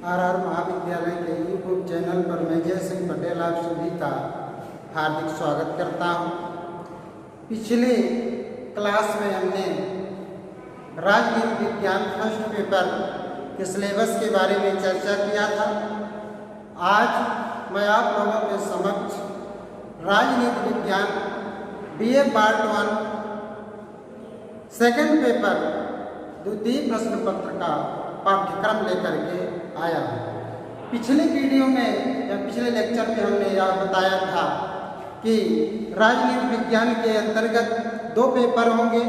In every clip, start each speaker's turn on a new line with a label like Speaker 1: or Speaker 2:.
Speaker 1: Are महाविद्यालय के YouTube channel पर मैं जय सिंह पटेल आप सभी का हार्दिक स्वागत करता हूं। पिछले क्लास में हमने राजनीति विज्ञान फर्स्ट पेपर के सिलेबस के बारे में चर्चा किया था। आज मैं आप लोगों के समक्ष राजनीति विज्ञान BA पार्ट 1 सेकंड पेपर द्वितीय प्रश्न पत्र का पाठ्यक्रम लेकर के आया हूँ। पिछले वीडियो में या पिछले लेक्चर में हमने यह बताया था कि राजनीति विज्ञान के अंतर्गत 2 पेपर होंगे,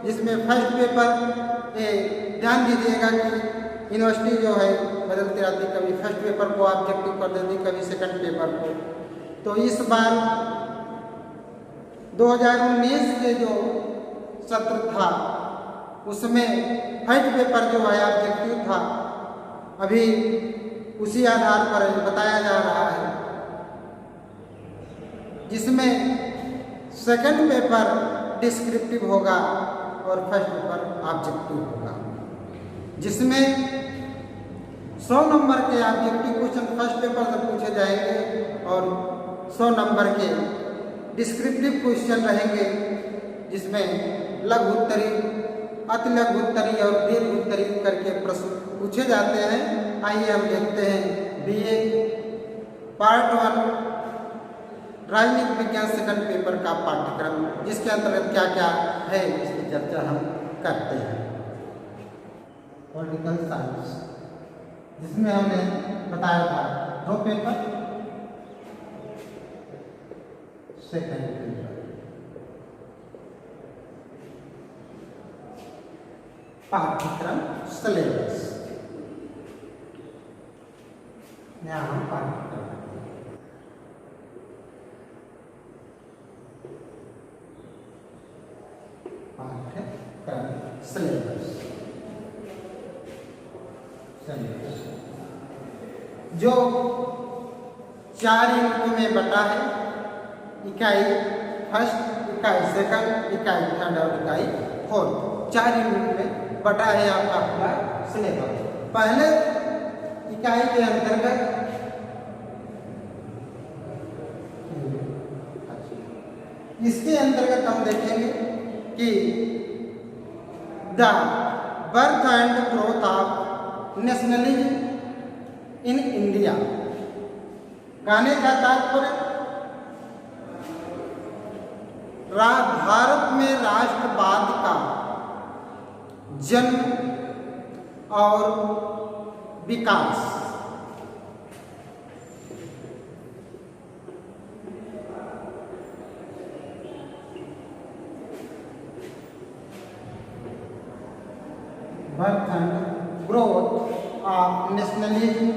Speaker 1: जिसमें फर्स्ट पेपर ध्यान दीजिएगा कि यूनिवर्सिटी जो है बदलती रहती, कभी फर्स्ट पेपर को ऑब्जेक्टिव कर देती, कभी सेकंड पेपर को। तो इस बार 2019 के जो सत्र था उसमें फर्स्ट पेपर जो है ऑब्जेक्टिव था, अभी उसी आधार पर बताया जा रहा है, जिसमें सेकंड पेपर डिस्क्रिप्टिव होगा और फर्स्ट पेपर ऑब्जेक्टिव होगा, जिसमें 100 नंबर के ऑब्जेक्टिव क्वेश्चन फर्स्ट पेपर से पूछे जाएंगे और 100 नंबर के डिस्क्रिप्टिव क्वेश्चन रहेंगे, जिसमें लघु उत्तरी, अति लघु उत्तरी और दीर्घ उत्तरी करके प्रश्न पूछे जाते हैं। आइए हम देखते हैं BA पार्ट 1 राजनीति विज्ञान सेकंड पेपर का पाठ्यक्रम, जिसके अंतर्गत क्या क्या है इसकी चर्चा हम करते हैं। पॉलिटिकल साइंस, जिसमें हमने बताया था 2 पेपर सेकंड पेपर। पाठ्यक्रम सिलेबस, यहाँ हम पाठ्यक्रम सिलेबस जो 4 यूनिटों में बटा है। इकाई फर्स्ट, इकाई सेकंड, इकाई थर्ड और इकाई फोर्थ, 4 यूनिट में बटा है आपका पूरा सिलेबस। पहले इकाई के अंतर्गत इसके अंतर्गत हम देखेंगे कि the birth and growth of nationalism in India. कहने का तात्पर्य भारत में राष्ट्रवाद का जन्म और विकास। Birth and growth of nationalism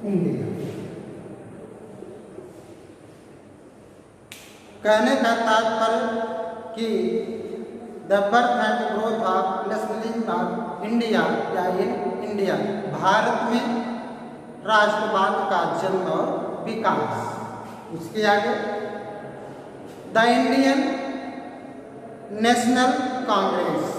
Speaker 1: India. कहने का तात्पर्य कि the birth and growth of nationalism of India या इन इंडिया, भारत में राष्ट्रवाद का जन्म और विकास। उसके आगे the Indian national Congress,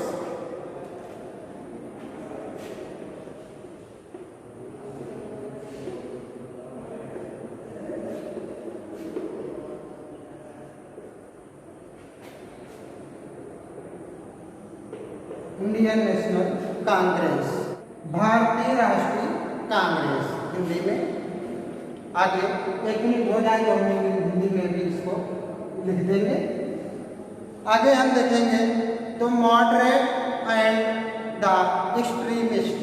Speaker 1: Indian national Congress, भारतीय राष्ट्रीय कांग्रेस हिंदी में। आगे 1 मिनट हो जाएगा, हम हिंदी में भी इसको लिख देंगे। आगे हम देखेंगे तो मॉडरेट एंड द एक्सट्रीमिस्ट,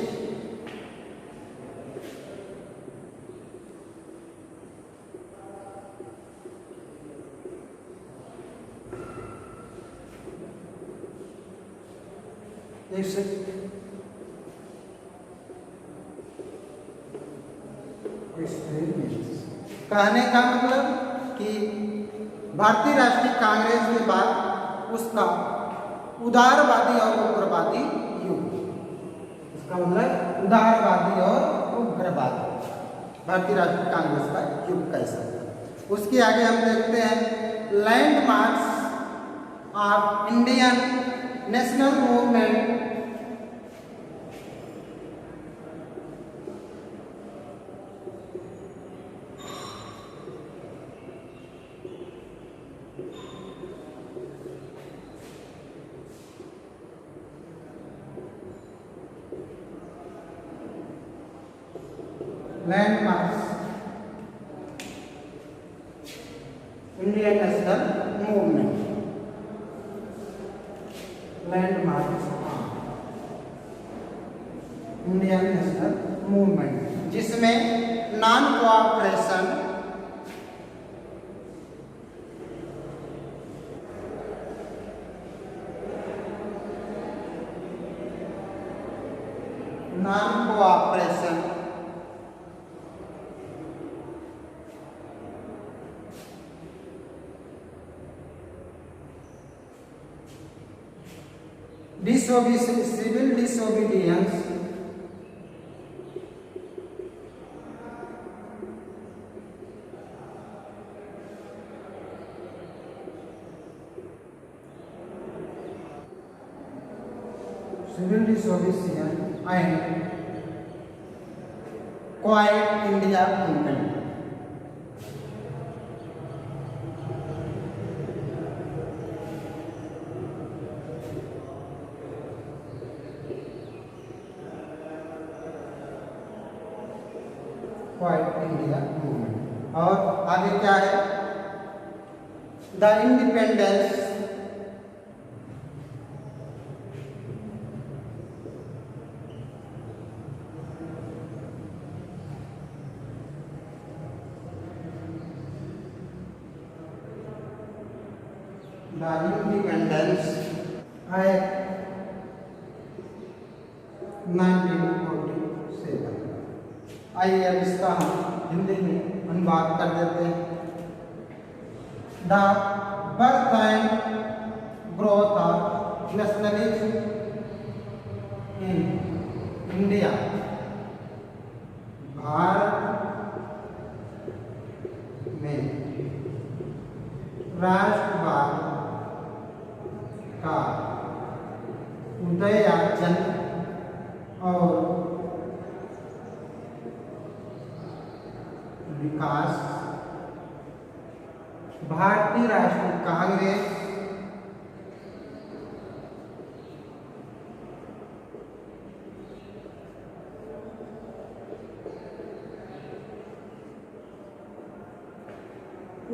Speaker 1: कहने का मतलब कि भारतीय राष्ट्रीय कांग्रेस के बाद उसका उदारवादी और उग्रवादी युग। इसका मतलब उदारवादी और उग्रवादी, भारतीय राष्ट्रीय कांग्रेस का युग कैसा था। उसके आगे हम देखते हैं landmarks of Indian national movement. Landmarks Indian national movement, landmarks Indian national movement, जिसमें non cooperation, non cooperation, civil disobedience, civil disobedience and quit India movement. Quit India movement. और आगे क्या है? The independence act 1947। आइए अब इसका हम हिंदी में अनुवाद कर देते हैं। The birth and growth of nationalism in India. Bharat में राष्ट्रवाद का उदय या जन्म और विकास भारतीय राष्ट्रीय कांग्रेस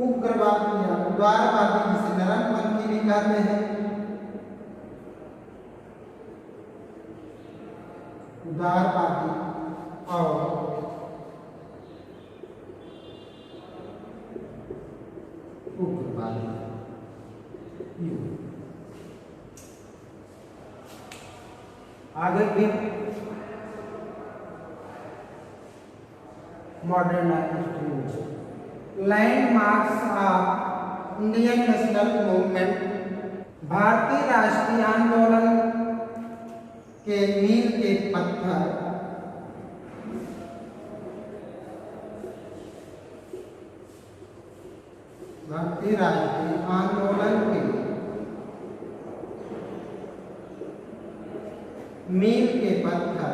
Speaker 1: उग्रवादी या उदारवादी, जिसे नरमपंथी भी कहते हैं, उदारवादी और उग्रवादी आगे भी modernisation. Landmarks of Indian national movement. भारतीय राष्ट्रीय आंदोलन के मील के पत्थर भारतीय राष्ट्रीय आंदोलन के मील के पत्थर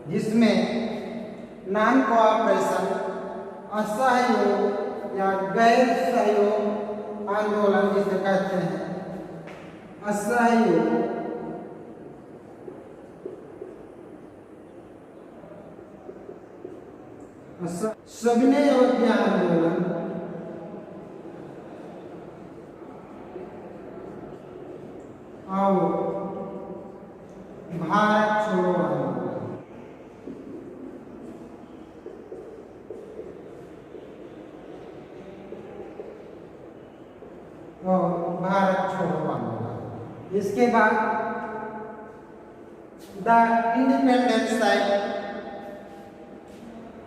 Speaker 1: जिसमें नॉन कोऑपरेशन, असहयोग या गैर सहयोग आंदोलन जिसे कहते हैं, असहयोग, सविनय योग्य आंदोलन और भारत छोड़ो आंदोलन। और भारत छोड़ो आंदोलन। इसके बाद द इंडिपेंडेंस एक्ट,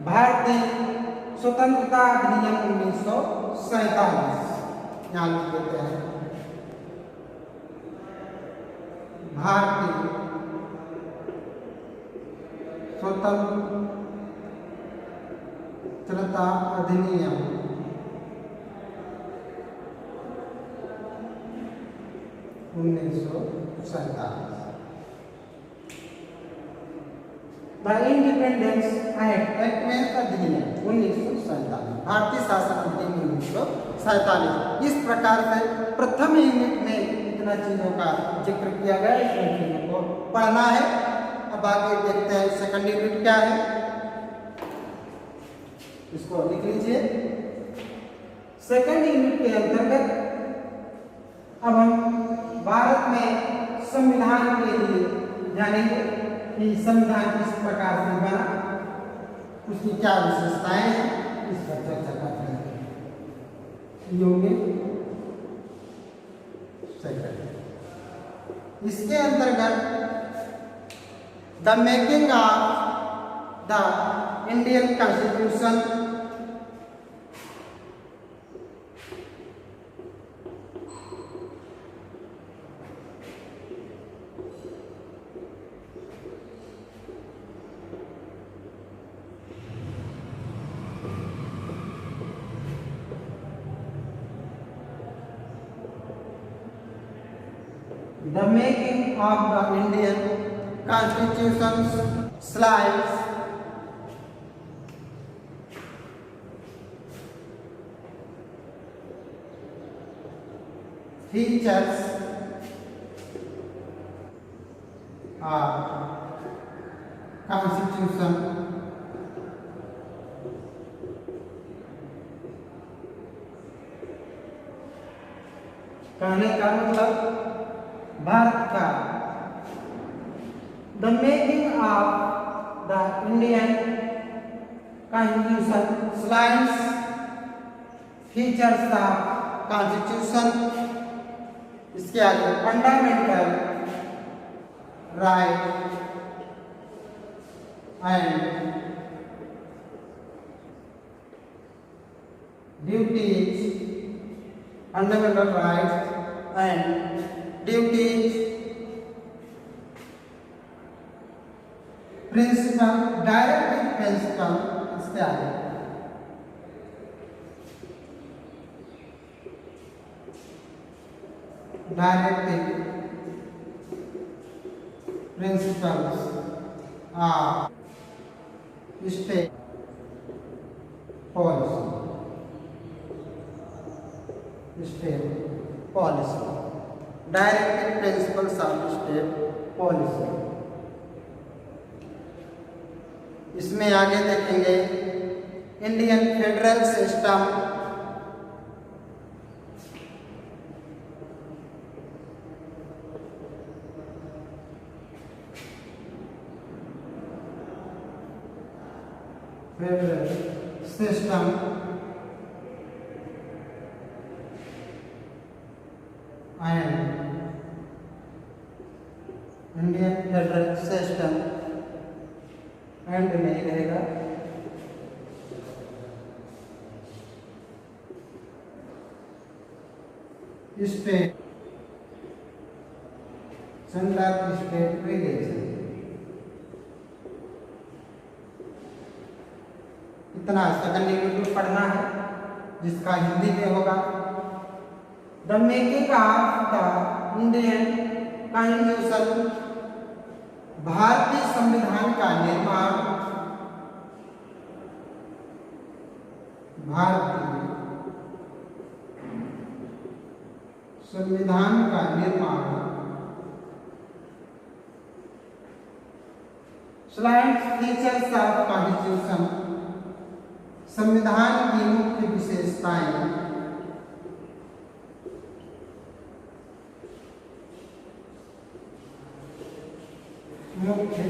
Speaker 1: भारतीय स्वतंत्रता अधिनियम 1947, यहाँ लिख देते हैं भारतीय स्वतंत्रता अधिनियम 1947। द इंडिपेंडेंस एक्ट में अधिनियम 1947, भारतीय शासन अधिनियम 1947। इस प्रकार से प्रथम यूनिट में इतना चीजों का जिक्र किया गया, इसमें चीजों को पढ़ना है। अब आगे देखते हैं सेकंड यूनिट क्या है, इसको लिख लीजिए। सेकंड यूनिट के अंतर्गत अब हम भारत में संविधान के लिए जानेंगे कि संविधान किस प्रकार से बना, उसकी क्या विशेषताएं हैं, इस पर चर्चा करते हैं। यूनिट सेकंड, इसके अंतर्गत the making of the Indian constitution, the making of the Indian Constitution's slides features of Constitution कहने का मतलब भारत का the making of the Indian constitution slides features of constitution, इसके आगे fundamental right and duties, fundamental rights and duties, principle, directive principle, इसके आगे directive principles of state policy, state policy, directive principles of state policy. इसमें आगे देखेंगे Indian federal system, federal system and Indian federal system and में रहेगा state central state relation. इतना second unit पढ़ना है, जिसका हिंदी में होगा the making of the Indian constitution, भारतीय संविधान का निर्माण, भारतीय संविधान का निर्माण, स्लाइड्स फीचर्स ऑफ कॉन्स्टिट्यूशन, संविधान की मुख्य विशेषताएं, मुख्य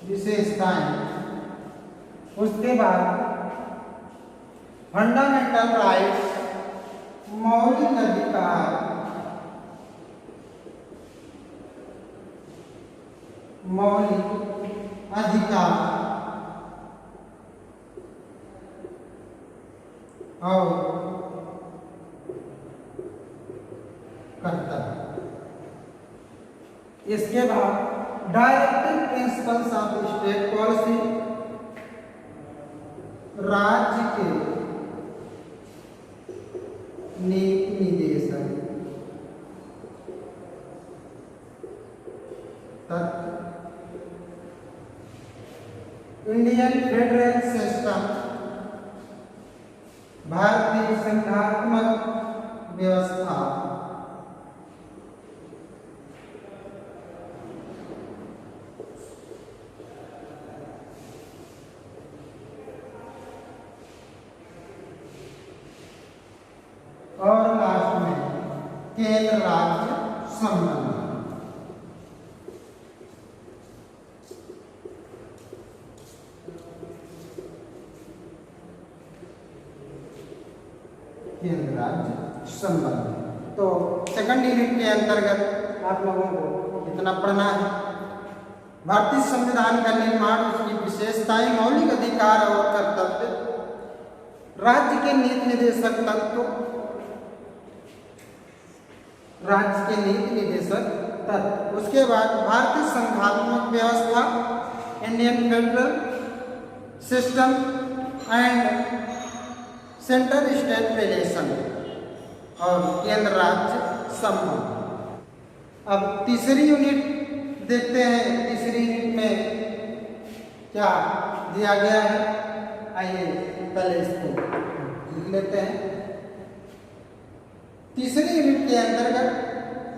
Speaker 1: विशेषताएं, उसके बाद फंडामेंटल राइट्स, मौलिक अधिकार, मौलिक अधिकार और कर्तव्य। इसके बाद directive principles of state policy, राज्य के नीति निर्देशन तत्व, इंडियन फेडरल सिस्टम, भारतीय संघात्मक व्यवस्था, और लास्ट में केंद्र राज्य संबंध। केंद्र राज्य संबंध। तो सेकंड यूनिट के अंतर्गत आप लोगों को इतना पढ़ना है। भारतीय संविधान का निर्माण, उसकी विशेषताएं, मौलिक अधिकार और कर्तव्य, राज्य के नीति निर्देशक तत्व, राज्य के नीति निर्देशक तत्व, उसके बाद भारतीय संघात्मक व्यवस्था, Indian federal system and central state relation, और केंद्र राज्य संबंध। अब तीसरी यूनिट देखते हैं। तीसरी यूनिट में क्या दिया गया है, आइए पहले इसको लिख लेते हैं। तीसरी यूनिट के अंतर्गत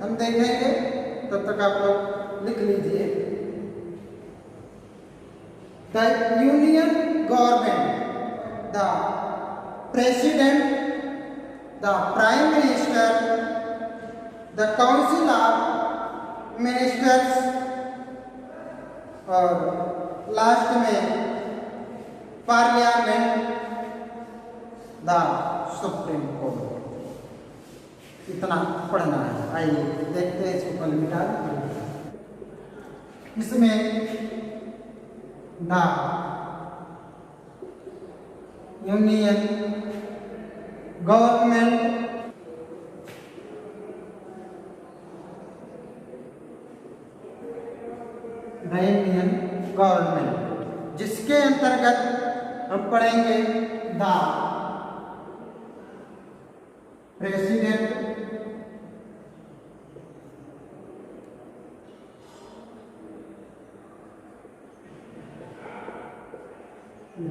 Speaker 1: हम देखेंगे, तब तक आप लोग लिख लीजिए। The union government, the president, the prime minister, the council of ministers, और लास्ट में पार्लियामेंट, द सुप्रीम कोर्ट। इतना पढ़ना है। आइए देखते हैं इसको कल मिटा दें। इसमें the union government, the union government, जिसके अंतर्गत हम पढ़ेंगे द प्रेसिडेंट,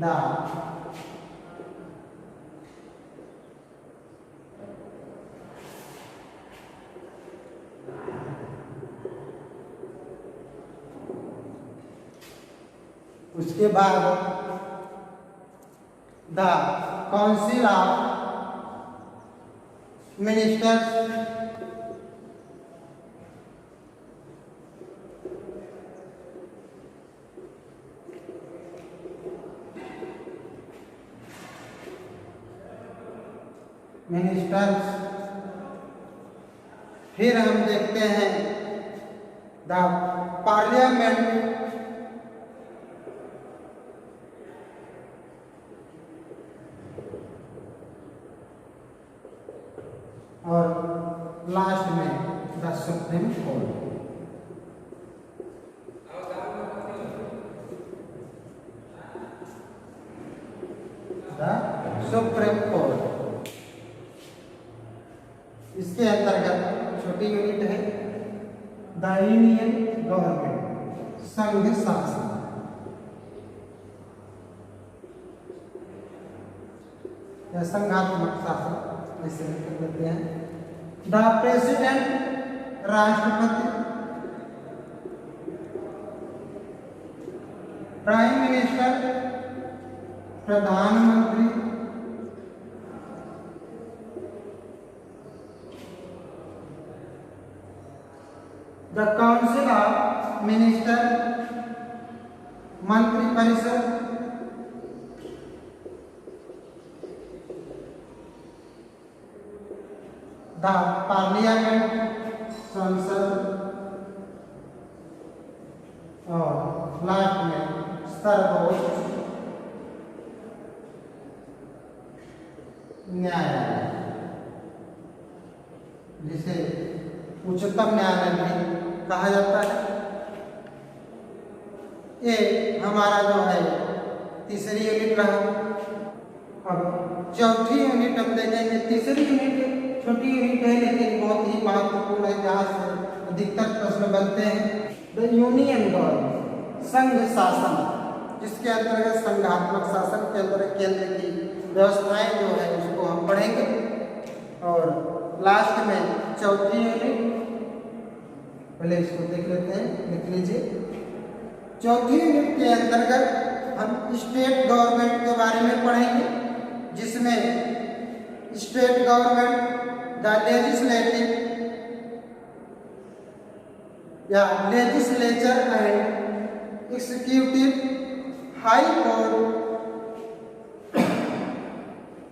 Speaker 1: द उसके बाद द काउंसिल ऑफ मिनिस्टर्स, फिर हम देखते हैं द पार्लियामेंट, और लास्ट में the supreme court. The supreme court, इसके अंतर्गत छोटी यूनिट है द यूनियन गवर्नमेंट, संघ शासन। या संघात्मक शासन ऐसे लिख देते हैं। द प्रेसिडेंट, राष्ट्रपति, प्राइम मिनिस्टर, प्रधानमंत्री, द काउंसिल ऑफ मिनिस्टर, मंत्रिपरिषद, द पार्लियामेंट, संसद, और लास्ट में सर्वोच्च न्यायालय, जिसे उच्चतम न्यायालय भी कहा जाता है। ये हमारा जो है तीसरी यूनिट रहा। अब चौथी यूनिट हम देखेंगे। तीसरी यूनिट छोटी यूनिट है लेकिन बहुत ही महत्वपूर्ण है, जहाँ से अधिकतर प्रश्न बनते हैं। द यूनियन गवर्नमेंट, संघ शासन, जिसके अंतर्गत संघात्मक शासन के अंदर केंद्र की व्यवस्थाएं जो है उसको हम पढ़ेंगे। और लास्ट में चौथी यूनिट, पहले इसको देख लेते हैं, लिख लीजिए। चौथी यूनिट के अंतर्गत हम स्टेट गवर्नमेंट के बारे में पढ़ेंगे, जिसमें स्टेट गवर्नमेंट द लेजिस्लेटिव या legislature and executive, high court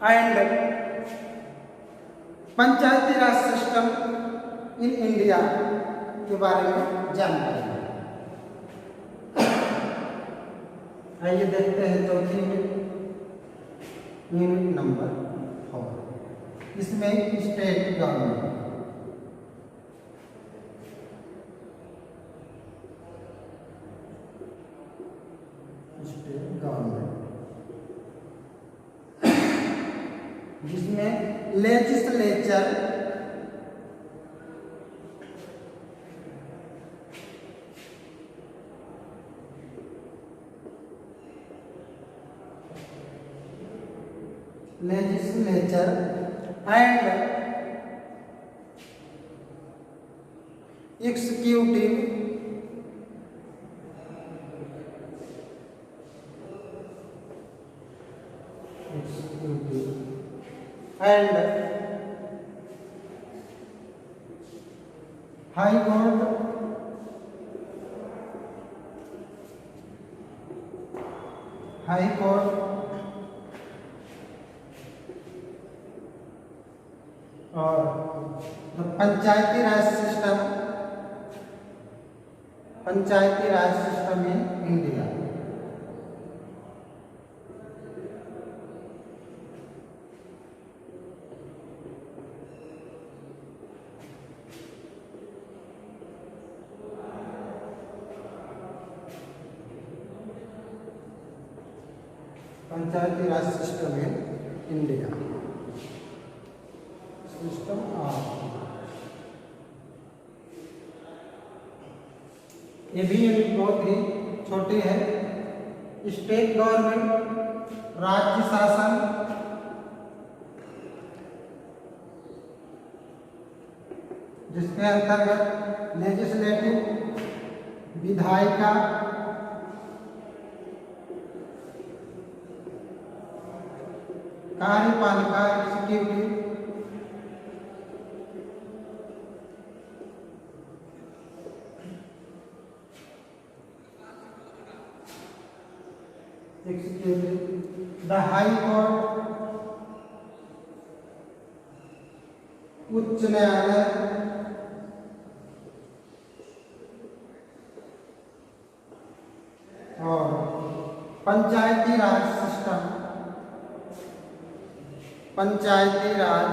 Speaker 1: and Panchayati Raj system in India के बारे में जानकारी। आइए देखते हैं चौथी यूनिट नंबर 4। इसमें स्टेट गवर्नमेंट, जिसमें legislature and executive and high court और Panchayati Raj system in India. Panchayati Raj system in India, system of. ये भी यूनिट बहुत ही छोटी है। स्टेट गवर्नमेंट, राज्य शासन, जिसके अंतर्गत लेजिस्लेटिव, विधायिका, कार्यपालिका, एग्जीक्यूटिव, द हाई कोर्ट, उच्च न्यायालय, और Panchayati Raj system, Panchayati Raj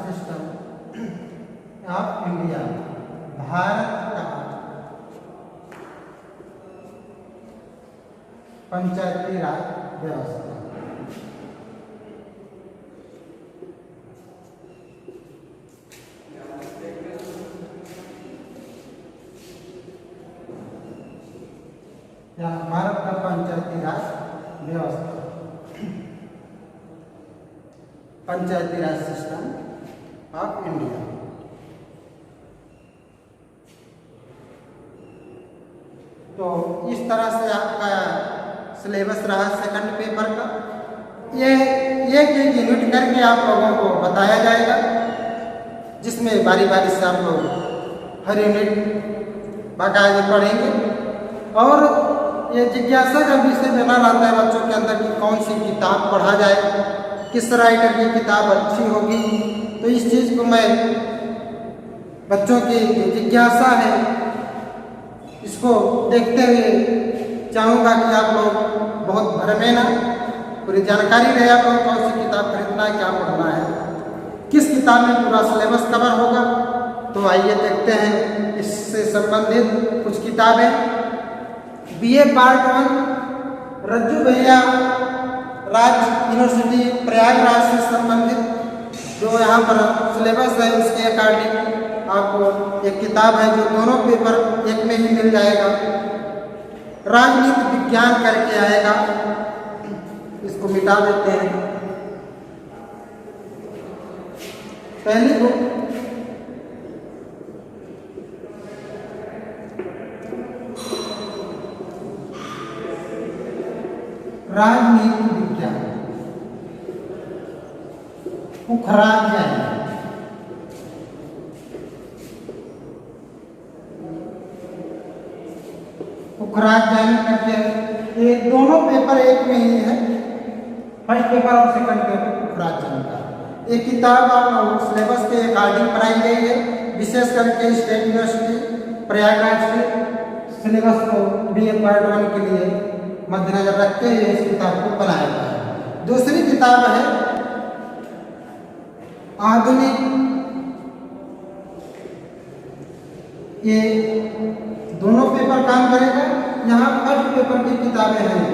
Speaker 1: system of India, Bharat का पंचायती राज व्यवस्था। या भारत का पंचायती राज व्यवस्था, पंचायती राज सिस्टम ऑफ इंडिया। तो इस तरह से आपका सिलेबस रहा सेकंड पेपर का। ये एक यूनिट करके आप लोगों को बताया जाएगा, जिसमें बारी बारी से आप लोग हर यूनिट बाकायदे पढ़ेंगे। और ये जिज्ञासा का विषय बना रहता है बच्चों के अंदर कि कौन सी किताब पढ़ा जाए, किस राइटर की किताब अच्छी होगी। तो इस चीज़ को मैं बच्चों की जिज्ञासा है इसको देखते हुए चाहूँगा कि आप लोग बहुत भरमे ना, पूरी जानकारी रहे आप लोग कौन सी किताब खरीद करना है, क्या पढ़ना है, किस किताब में पूरा सिलेबस कवर होगा। तो आइए देखते हैं इससे संबंधित कुछ किताबें। बीए पार्ट 1 रज्जू भैया राज्य यूनिवर्सिटी प्रयागराज से संबंधित जो यहाँ पर सिलेबस है उसके अकॉर्डिंग आपको एक किताब है जो दोनों पेपर एक में ही मिल जाएगा। राजनीति विज्ञान करके आएगा, इसको मिटा देते हैं। पहली बुक राजनीति विज्ञान पुखराज जैन। पुखराज जैन करके ये दोनों पेपर एक में ही है, फर्स्ट पेपर और सेकंड पेपर पुखराज जैन का। ये किताब सिलेबस के अकॉर्डिंग पढ़ाई गई है, विशेष करके स्टेट यूनिवर्सिटी प्रयागराज के सिलेबस को बीए पार्ट 1 के लिए मद्देनजर रखते हुए इस किताब को बनाया गया है। दूसरी किताब है आधुनिक, ये दोनों पेपर काम करेगा। यहाँ फर्स्ट पेपर की किताबें हैं,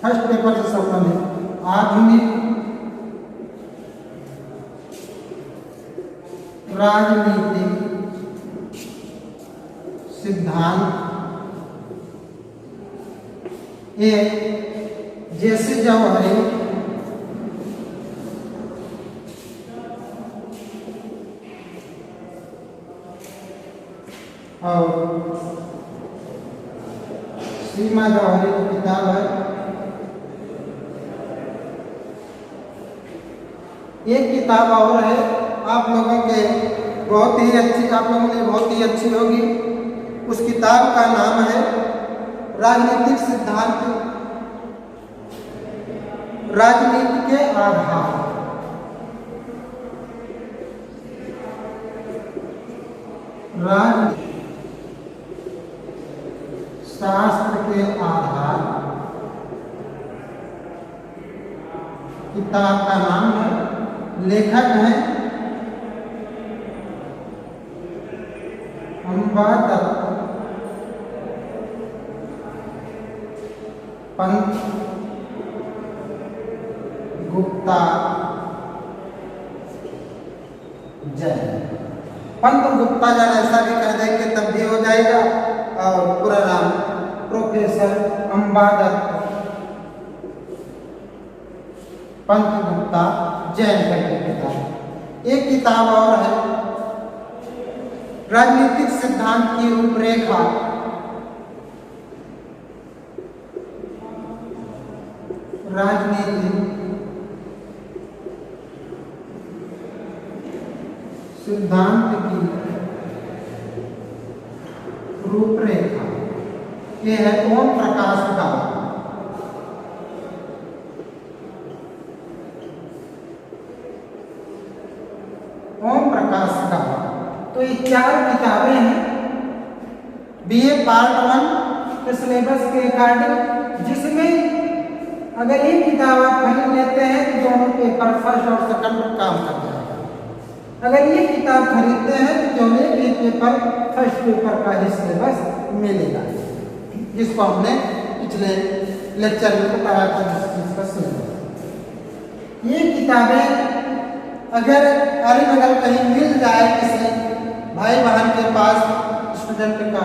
Speaker 1: फर्स्ट पेपर से संबंधित आधुनिक राजनीतिक सिद्धांत, ये जैसे जवाहरी और सीमा जवाहरी की किताब है। एक किताब और है आप लोगों के बहुत ही अच्छी, आप लोगों ने बहुत ही अच्छी होगी। उस किताब का नाम है राजनीतिक सिद्धांत, राजनीति के आधार। शास्त्र के आधार किताब का नाम है, लेखक हैं अंबा दत्त पंत गुप्ता जैन। पंत गुप्ता जैन ऐसा भी कह देंगे तब भी हो जाएगा, और पूरा नाम प्रोफेसर अंबा दत्त पंत गुप्ता जैन करके किताब। एक किताब और है राजनीतिक सिद्धांत की रूपरेखा, राजनीतिक सिद्धांत की रूपरेखा, ये है ओम प्रकाश का। ओम प्रकाश का। तो ये 4 किताबें हैं बीए पार्ट 1 के सिलेबस के अकॉर्डिंग, जिसमें अगर ये किताब आप खरीद लेते हैं तो दोनों पेपर फर्स्ट और सेकंड पर काम कर जाएगा। अगर ये किताब खरीदते हैं तो दोनों भी पेपर फर्स्ट पेपर का ही सिलेबस मिलेगा, जिसको हमने पिछले लेक्चर में बताया था जिसका सिलेबस। ये किताबें अगर अरे बगल कहीं मिल जाए किसी भाई बहन के पास स्टूडेंट का,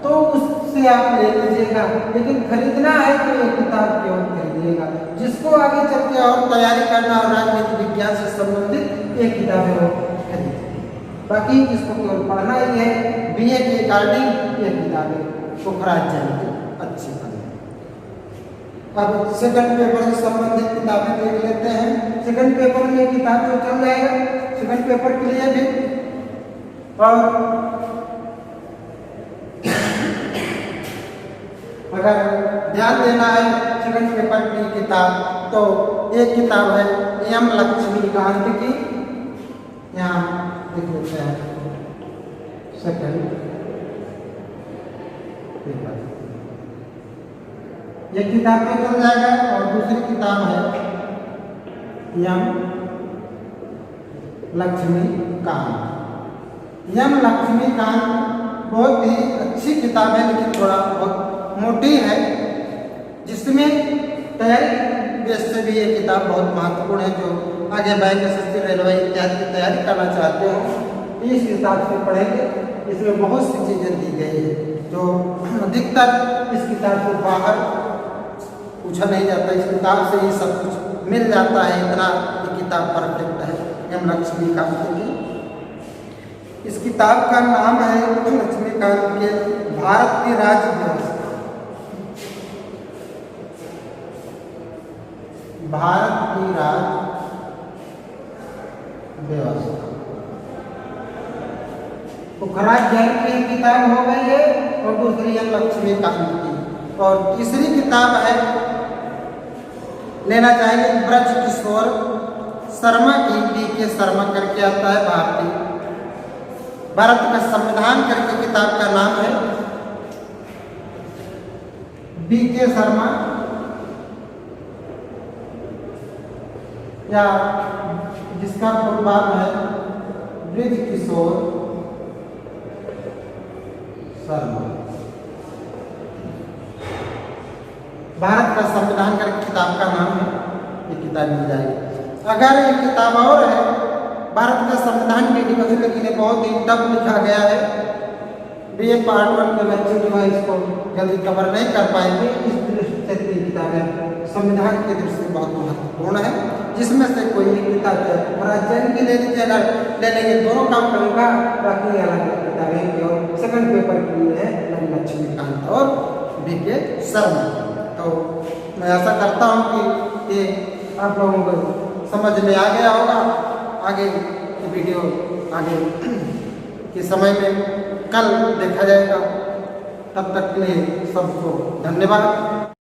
Speaker 1: तो उससे आप ले लीजिएगा, लेकिन खरीदना है तो ये किताब केवल खरीदिएगा। जिसको आगे चल के और तैयारी करना और राजनीति विज्ञान से संबंधित ये किताबें वो खरीदिए। बाकी इसको केवल पढ़ना ही है, बीए के अकॉर्डिंग ये किताबें पुखराज जैन की अच्छी बनी। अब सेकंड पेपर से संबंधित किताबें देख लेते हैं। सेकंड पेपर में ये किताब जो चल जाएगा सेकंड पेपर के लिए भी, और अगर ध्यान देना है सेकंड पेपर की किताब तो एक किताब है एम लक्ष्मीकांत की, यहाँ देख लेते हैं सेकंड पेपर। ये किताब पे चल जाएगा। और दूसरी किताब है यम लक्ष्मीकांत। यम लक्ष्मीकांत बहुत ही अच्छी किताब है, लेकिन थोड़ा बहुत मोटी है, जिसमें तैयारी बेस से भी ये किताब बहुत महत्वपूर्ण है। जो आगे बैंक एसएससी रेलवे इत्यादि की तैयारी करना चाहते हो इस किताब से पढ़ेंगे। इसमें बहुत सी चीज़ें दी गई है जो अधिकतर इस किताब से बाहर पूछा नहीं जाता। इस किताब से ही सब कुछ मिल जाता है, इतना ये किताब परफेक्ट है यम लक्ष्मीकांत की। इस किताब का नाम है लक्ष्मीकांत के भारत की राज्य व्यवस्था। भारत की राज्य व्यवस्था पोखराज जैन की किताब हो गई है, और दूसरी यम लक्ष्मीकांत की। और तीसरी किताब है, लेना चाहेंगे ब्रज किशोर शर्मा की, BK शर्मा करके आता है। भारत का संविधान करके किताब का नाम है। BK शर्मा या जिसका फुलफॉर्म है ब्रज किशोर शर्मा। भारत का संविधान करके किताब का नाम है। ये किताब मिल जाएगी। अगर ये किताब और है भारत का संविधान के डिवीजन, लेकिन बहुत ही टफ लिखा गया है। BA पार्ट 1 के बच्चे जो है इसको जल्दी कवर नहीं कर पाएंगे। इस दृष्टि से तीन किताबें संविधान की दृष्टि से बहुत महत्वपूर्ण है, जिसमें से कोई एक किताब है राज्य की ले लीजिए। अगर ले लेंगे दोनों काम करूँगा, बाकी अलग अलग किताबें की। और सेकंड पेपर की है लक्ष्मीकांत और BK शर्मा। तो मैं आशा करता हूँ कि ये आप लोगों को समझ में आ गया होगा। आगे की वीडियो आगे के समय में कल देखा जाएगा। तब तक के लिए सबको धन्यवाद।